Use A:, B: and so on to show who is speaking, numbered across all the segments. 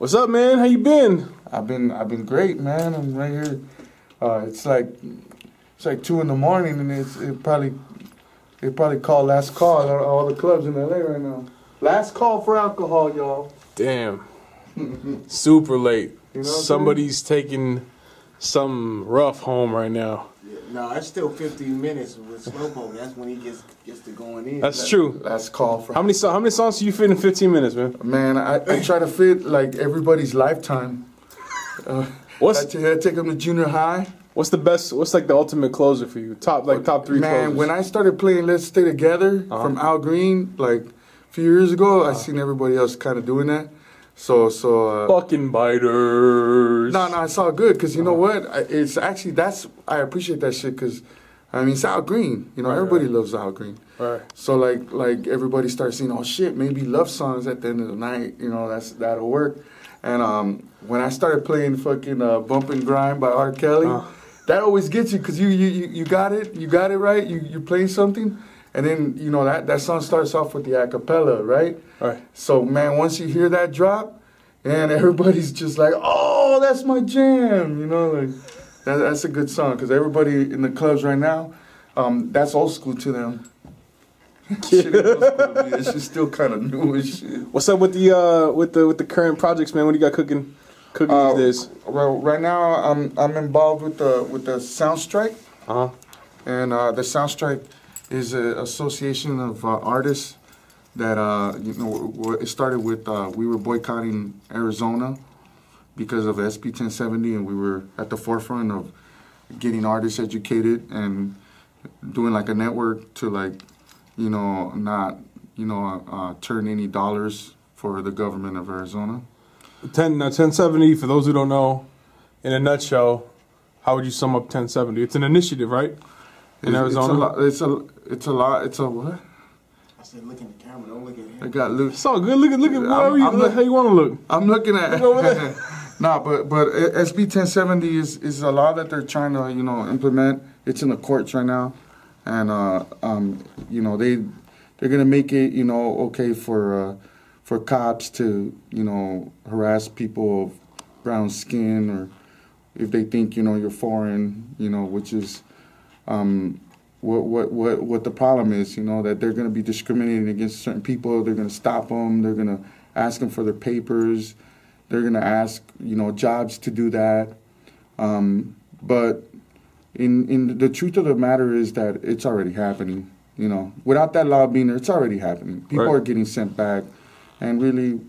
A: What's up, man? How you been?
B: I've been great, man. I'm right here. It's like 2 in the morning, and they probably call last call at all the clubs in LA right now. Last call for alcohol, y'all.
A: Damn. Super late.
B: You know
A: Somebody's taking some rough home right now.
C: Yeah, no, it's still 15 minutes with Sloepoke. That's when he gets to going in.
A: That's true.
B: Last call for
A: How many songs do you fit in 15 minutes, man?
B: Man, I try to fit like everybody's lifetime. I take them to junior high.
A: What's the best? What's like the ultimate closer for you? Top three
B: Man,
A: closers.
B: when I started playing Let's Stay Together from Al Green, like a few years ago, I seen everybody else kind of doing that. So
A: fucking biters.
B: No, it's all good because you know what? It's actually I appreciate that shit because I mean it's Al Green. You know, everybody loves Al Green.
A: Right.
B: So like everybody starts saying, oh shit, maybe love songs at the end of the night. You know, that'll work. And when I started playing fucking Bump and Grind by R. Kelly, that always gets you because you got it right. You're playing something. And then, you know, that song starts off with the acapella, right?
A: Right.
B: So, man, once you hear that drop, and everybody's just like, oh, that's my jam. You know, like, that's a good song because everybody in the clubs right now, that's old school to them. Shit ain't old school to me. It's just still kind of new as shit.
A: What's up with the current projects, man? What do you got cooking these days?
B: Well, right now, I'm involved with the Sound Strike. And the Sound Strike is an association of artists that, it started with, we were boycotting Arizona because of SB 1070, and we were at the forefront of getting artists educated and doing like a network to not, turn any dollars for the government of Arizona.
A: 1070, for those who don't know, in a nutshell, how would you sum up 1070? It's an initiative, right? In Arizona?
B: It's a lot. It's a what?
C: I said, look in the camera. Don't look at him.
B: I got Luke.
A: It's all good. Look at whatever how you want to look.
B: I'm looking at
A: over there.
B: Nah, but SB 1070 is a law that they're trying to implement. It's in the courts right now, and they're gonna make it okay for cops to harass people of brown skin, or if they think you're foreign, which is what the problem is, that they're going to be discriminating against certain people. They're going to stop them. They're going to ask them for their papers. They're going to ask, jobs to do that. But in the truth of the matter is that it's already happening. Without that law being there, it's already happening. People are getting sent back, and really,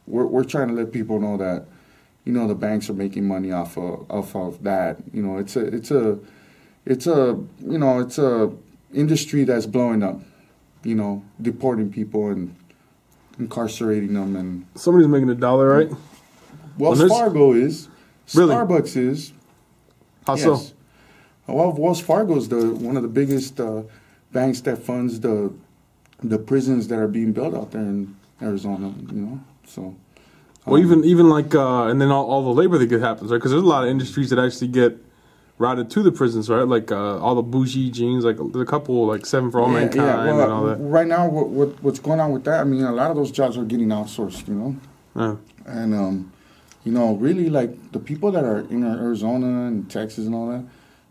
B: we're trying to let people know that, the banks are making money off of that. It's a industry that's blowing up, deporting people and incarcerating them. And
A: somebody's making $1, right?
B: Wells Fargo is.
A: Really?
B: Starbucks is.
A: How so?
B: Well, Wells Fargo is one of the biggest banks that funds the prisons that are being built out there in Arizona. So.
A: Well, even like, and then all the labor that happens, right? Because there's a lot of industries that actually get routed to the prisons, right? Like all the bougie jeans, like there's a couple, like 7 for All Mankind and all that.
B: Right now, what's going on with that? I mean, a lot of those jobs are getting outsourced, And really, like the people that are in Arizona and Texas and all that,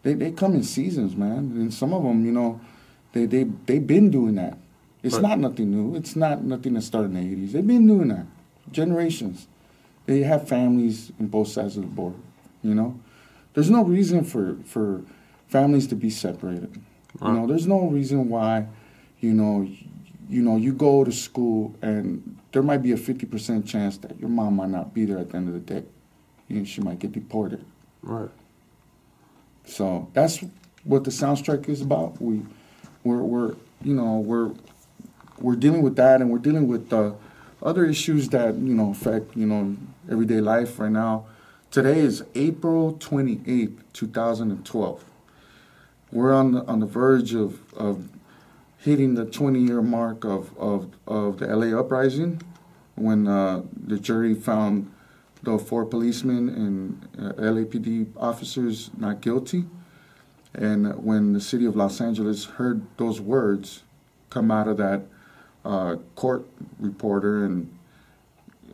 B: they come in seasons, man. And some of them, they've been doing that. It's not nothing new. It's not nothing that started in the 80s. They've been doing that. Generations. They have families on both sides of the board, There's no reason for families to be separated. There's no reason why, you go to school and there might be a 50% chance that your mom might not be there at the end of the day. She might get deported.
A: Right.
B: So that's what the Sound Strike is about. We're dealing with that, and we're dealing with other issues that affect everyday life right now. Today is April 28th, 2012. We're on the verge of hitting the 20-year mark of the LA Uprising, when the jury found the 4 policemen and LAPD officers not guilty. And when the city of Los Angeles heard those words come out of that court reporter, and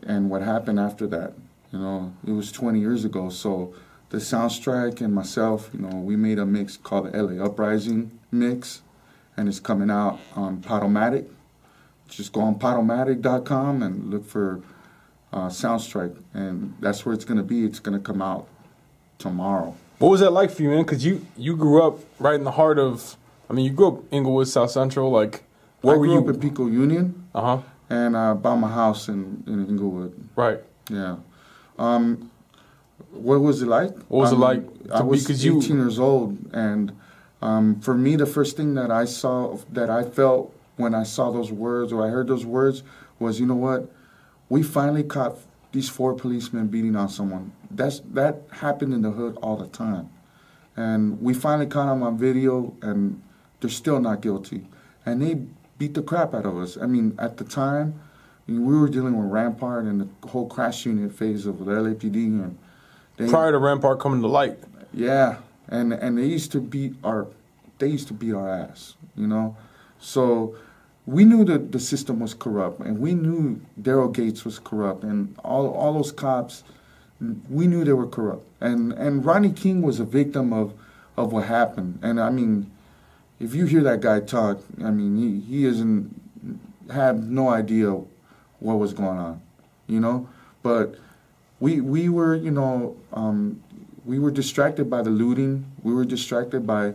B: and what happened after that. You know, it was 20 years ago. So the Soundstrike and myself, you know, we made a mix called the LA Uprising mix, and it's coming out on Podomatic. Just go on Podomatic.com and look for Soundstrike, and that's where it's going to be. It's going to come out tomorrow.
A: What was that like for you, man? Because you grew up right in the heart of, I mean, you grew up Inglewood, South Central. Like, where were you?
B: I grew up in Pico Union.
A: Uh-huh.
B: And I bought my house in Inglewood.
A: Right.
B: Yeah. What was it like?
A: What was it like?
B: I was 18 years old, and for me, the first thing that I saw, that I felt when I saw those words or I heard those words was, you know what? We finally caught these 4 policemen beating on someone. That happened in the hood all the time. And we finally caught them on video, and they're still not guilty. And they beat the crap out of us. I mean, at the time, we were dealing with Rampart and the whole crash unit phase of the LAPD. And
A: prior to Rampart coming to light.
B: Yeah, and they used to beat our ass, you know. So we knew that the system was corrupt, and we knew Daryl Gates was corrupt, and all those cops, we knew they were corrupt. And Ronnie King was a victim of what happened. And I mean, if you hear that guy talk, I mean, he had no idea what was going on, you know. But we were, you know, we were distracted by the looting. We were distracted by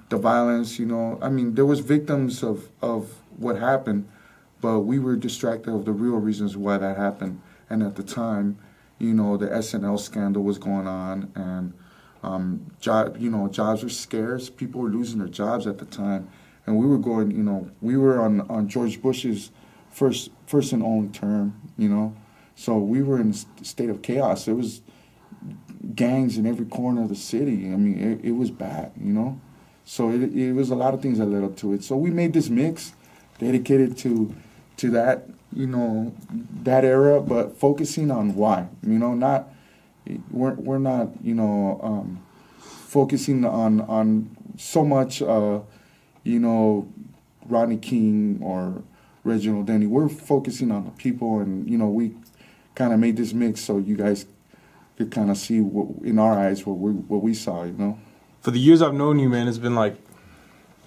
B: the violence, you know. I mean, there was victims of what happened, but we were distracted of the real reasons why that happened. And at the time, you know, the SNL scandal was going on, and jobs were scarce. People were losing their jobs at the time, and we were going, you know, we were on George Bush's first and only term, you know. So we were in a state of chaos. There was gangs in every corner of the city. I mean, it was bad, you know. So it was a lot of things that led up to it. So we made this mix dedicated to that, you know, that era, but focusing on why, you know, not we're not, you know, focusing on so much, you know, Rodney King or Reginald Denny. We're focusing on the people, and you know, we kind of made this mix so you guys could kind of see in our eyes what we saw, you know.
A: For the years I've known you, man, it's been like,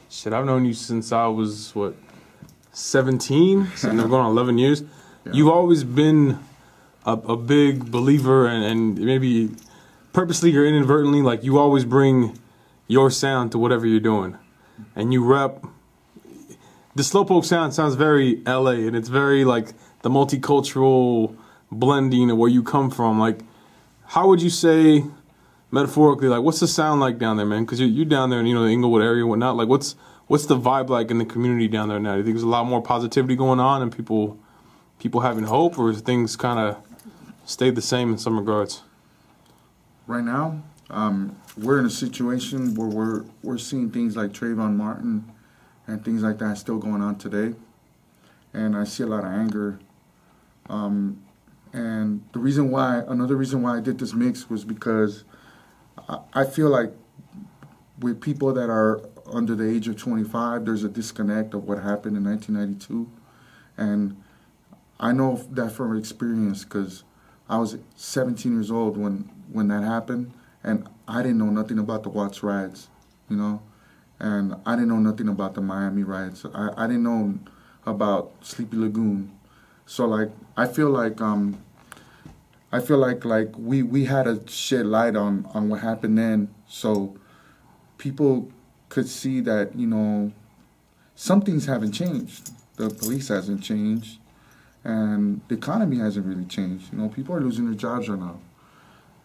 A: shit, I've known you since I was, 17? So they're going on 11 years. Yeah. You've always been a big believer, and maybe purposely or inadvertently, like, you always bring your sound to whatever you're doing. And you rep. The Sloepoke sound sounds very LA, and it's very, like, the multicultural blending of where you come from. Like, how would you say, metaphorically, like, what's the sound like down there, man? Because you're down there in, you know, the Inglewood area and whatnot. Like, what's the vibe like in the community down there now? Do you think there's a lot more positivity going on and people having hope, or is things kind of stayed the same in some regards?
B: Right now, we're in a situation where we're seeing things like Trayvon Martin and things like that still going on today, and I see a lot of anger. And another reason why I did this mix was because I feel like with people that are under the age of 25, there's a disconnect of what happened in 1992. And I know that from experience because I was 17 years old when that happened, and I didn't know nothing about the Watts riots, you know, and I didn't know nothing about the Miami riots. I didn't know about Sleepy Lagoon. So, like, I feel like we had to shed light on what happened then, so people could see that, you know, some things haven't changed. The police hasn't changed, and the economy hasn't really changed. You know, people are losing their jobs right now,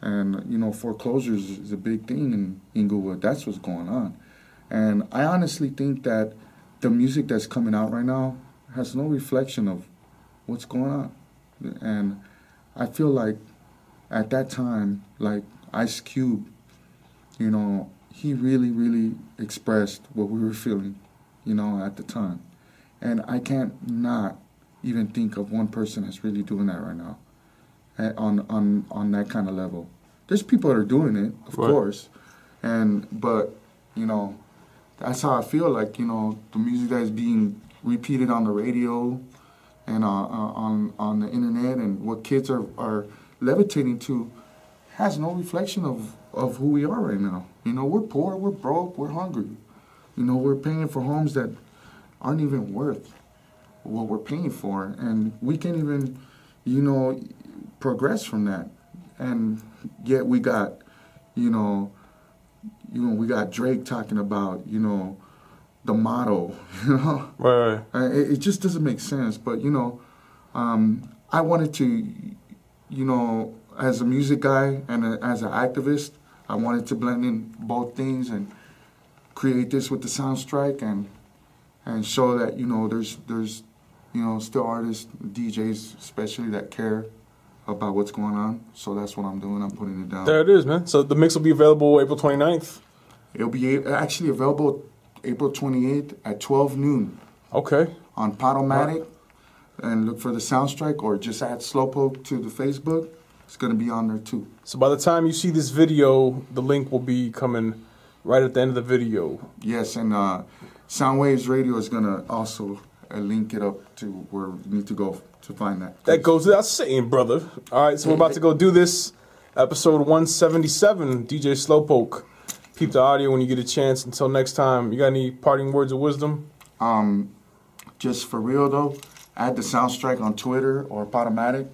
B: and you know, foreclosures is a big thing in Inglewood. That's what's going on, and I honestly think that the music that's coming out right now has no reflection of what's going on, and I feel like at that time, like Ice Cube, you know, he really, really expressed what we were feeling, you know, at the time. And I can't not even think of one person that's really doing that right now on that kind of level. There's people that are doing it, of course, but, you know, that's how I feel like, you know, the music that is being repeated on the radio, and on the internet, and what kids are levitating to has no reflection of who we are right now. You know, we're poor, we're broke, we're hungry. You know, we're paying for homes that aren't even worth what we're paying for, and we can't even, you know, progress from that. And yet we got, we got Drake talking about, the motto,
A: Right.
B: It just doesn't make sense. But, I wanted to, as a music guy and as an activist, I wanted to blend in both things and create this with the Sound Strike and show that, there's still artists, DJs especially, that care about what's going on. So that's what I'm doing. I'm putting it down.
A: There it is, man. So the mix will be available April 29th?
B: It'll be actually available April 28th at 12 noon.
A: Okay.
B: On Podomatic. And look for the Sound Strike, or just add Sloepoke to the Facebook. It's going to be on there too.
A: So by the time you see this video, the link will be coming right at the end of the video.
B: Yes, and Soundwaves Radio is going to also link it up to where you need to go to find that.
A: That goes without saying, brother. All right, so we're about to go do this. Episode 177, DJ Sloepoke. Peep the audio when you get a chance. Until next time, you got any parting words of wisdom?
B: Just for real, though, add the Sound Strike on Twitter or Podomatic.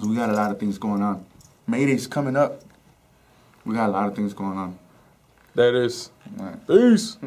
B: We got a lot of things going on. Mayday's coming up. We got a lot of things going on.
A: There it is.
B: All right.
A: Peace.